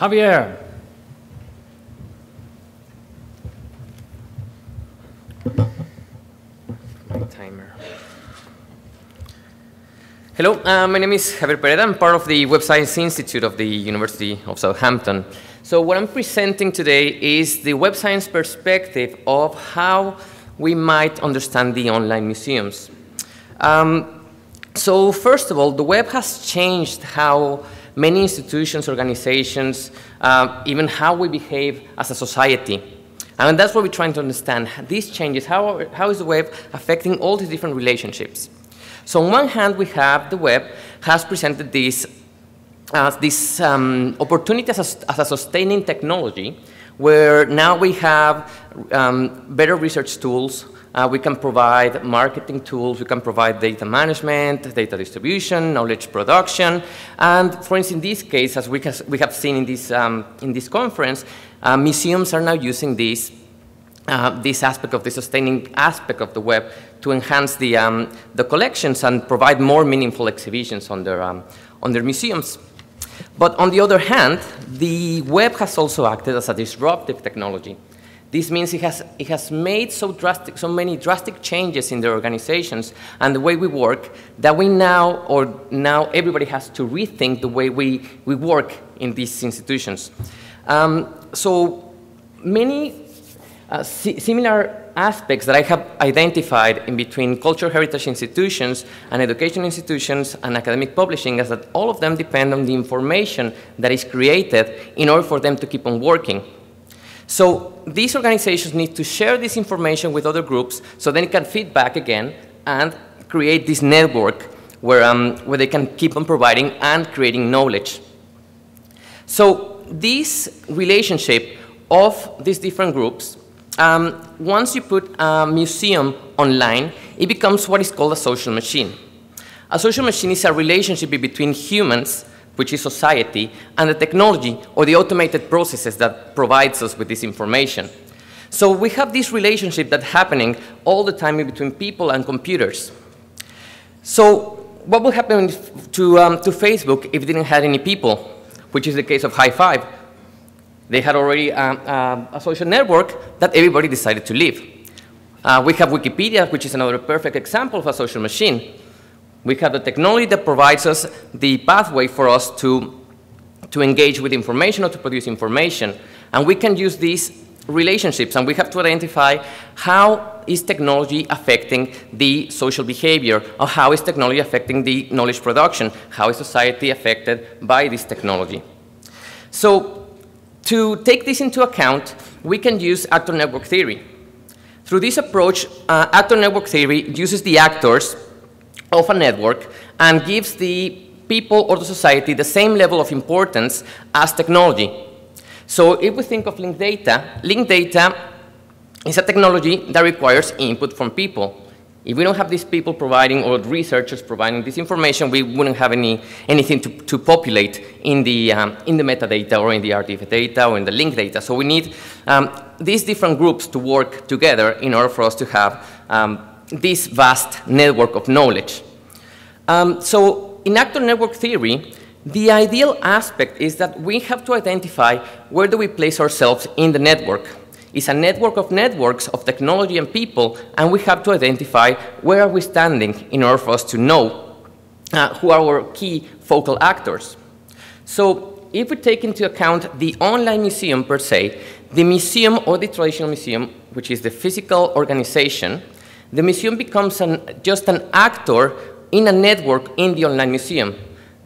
Javier. My timer. Hello, my name is Javier Pereda. I'm part of the Web Science Institute of the University of Southampton. So what I'm presenting today is the web science perspective of how we might understand the online museums. So first of all, the web has changed how many institutions, organizations, even how we behave as a society. And that's what we're trying to understand. These changes, how is the web affecting all these different relationships? So on one hand, we have the web has presented this opportunity as a sustaining technology, where now we have better research tools. We can provide marketing tools. We can provide data management, data distribution, knowledge production. And for instance, in this case, as we have seen in this conference, museums are now using this aspect of the sustaining aspect of the web to enhance the collections and provide more meaningful exhibitions on their museums. But on the other hand, the web has also acted as a disruptive technology. This means it has made so many drastic changes in their organizations and the way we work that now everybody has to rethink the way we work in these institutions. So many similar aspects that I have identified in between cultural heritage institutions and education institutions and academic publishing is that all of them depend on the information that is created in order for them to keep on working. So these organizations need to share this information with other groups so then it can feed back again and create this network where they can keep on providing and creating knowledge. So this relationship of these different groups, once you put a museum online, it becomes what is called a social machine. A social machine is a relationship between humans, which is society, and the technology or the automated processes that provides us with this information. So we have this relationship that's happening all the time in between people and computers. So what would happen to Facebook if it didn't have any people, which is the case of High Five? They had already a social network that everybody decided to leave. We have Wikipedia, which is another perfect example of a social machine. We have the technology that provides us the pathway for us to engage with information or to produce information. And we can use these relationships, and we have to identify how is technology affecting the social behavior, or how is technology affecting the knowledge production, how is society affected by this technology. So to take this into account, we can use actor network theory. Through this approach, actor network theory uses the actors of a network and gives the people or the society the same level of importance as technology. So if we think of linked data is a technology that requires input from people. If we don't have these people providing, or researchers providing this information, we wouldn't have anything to populate in the metadata or in the RTF data or in the linked data. So we need these different groups to work together in order for us to have this vast network of knowledge. So in actor network theory, the ideal aspect is that we have to identify where do we place ourselves in the network. It's a network of networks of technology and people, and we have to identify where are we standing in order for us to know who are our key focal actors. So if we take into account the online museum per se, the museum or the traditional museum, which is the physical organization, the museum becomes just an actor in a network in the online museum.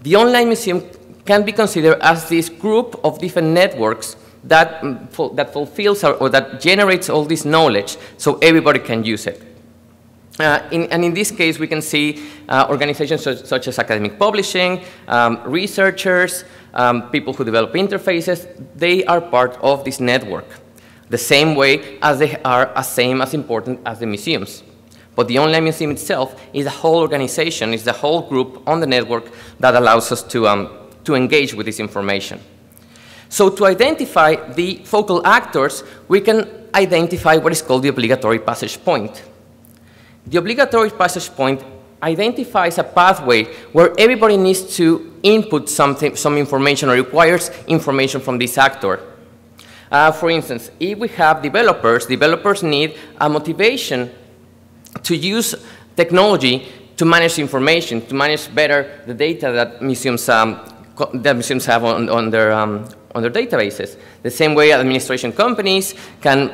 The online museum can be considered as this group of different networks that fulfills or that generates all this knowledge so everybody can use it. And in this case, we can see organizations such as academic publishing, researchers, people who develop interfaces. They are part of this network, the same way as they are as important as the museums. But the online museum itself is a whole organization, is the whole group on the network that allows us to engage with this information. So to identify the focal actors, we can identify what is called the obligatory passage point. The obligatory passage point identifies a pathway where everybody needs to input some information or requires information from this actor. For instance, if we have developers need a motivation to use technology to manage information, to manage better the data that museums have on their databases. The same way administration companies can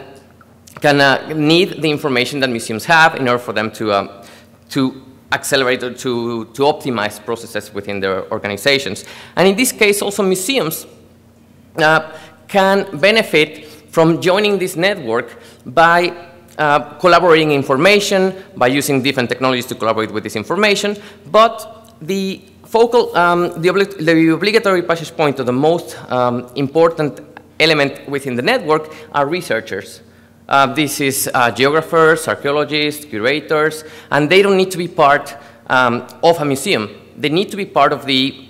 need the information that museums have in order for them to accelerate or to optimize processes within their organizations. And in this case, also museums can benefit from joining this network by collaborating information, by using different technologies to collaborate with this information, but the obligatory passage point, or the most important element within the network, are researchers. This is geographers, archaeologists, curators, and they don't need to be part of a museum. They need to be part of the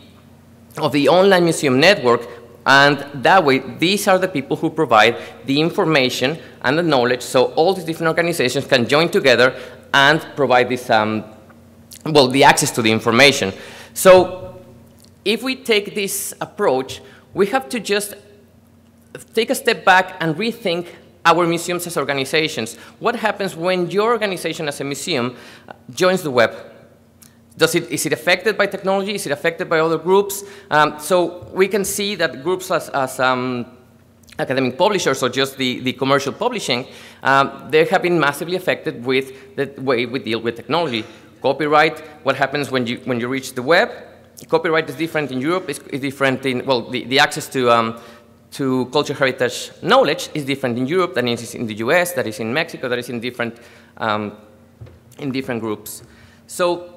online museum network, and that way, these are the people who provide the information and the knowledge, so all these different organizations can join together and provide this, the access to the information. So if we take this approach, we have to just take a step back and rethink our museums as organizations. What happens when your organization as a museum joins the web? Is it affected by technology? Is it affected by other groups? So we can see that groups as academic publishers or just the commercial publishing, they have been massively affected with the way we deal with technology. Copyright, what happens when you reach the web? Copyright is different in Europe, is different in, well, the access to cultural heritage knowledge is different in Europe than it is in the US, that is in Mexico, that is in different groups. So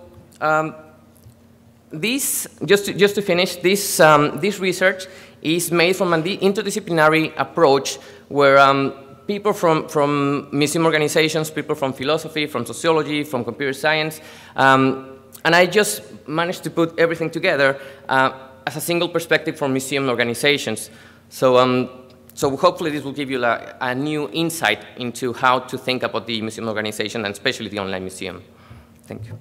just to finish, this research is made from an interdisciplinary approach where people from museum organizations, people from philosophy, from sociology, from computer science, and I just managed to put everything together as a single perspective for museum organizations. So, so hopefully this will give you a new insight into how to think about the museum organization and especially the online museum. Thank you.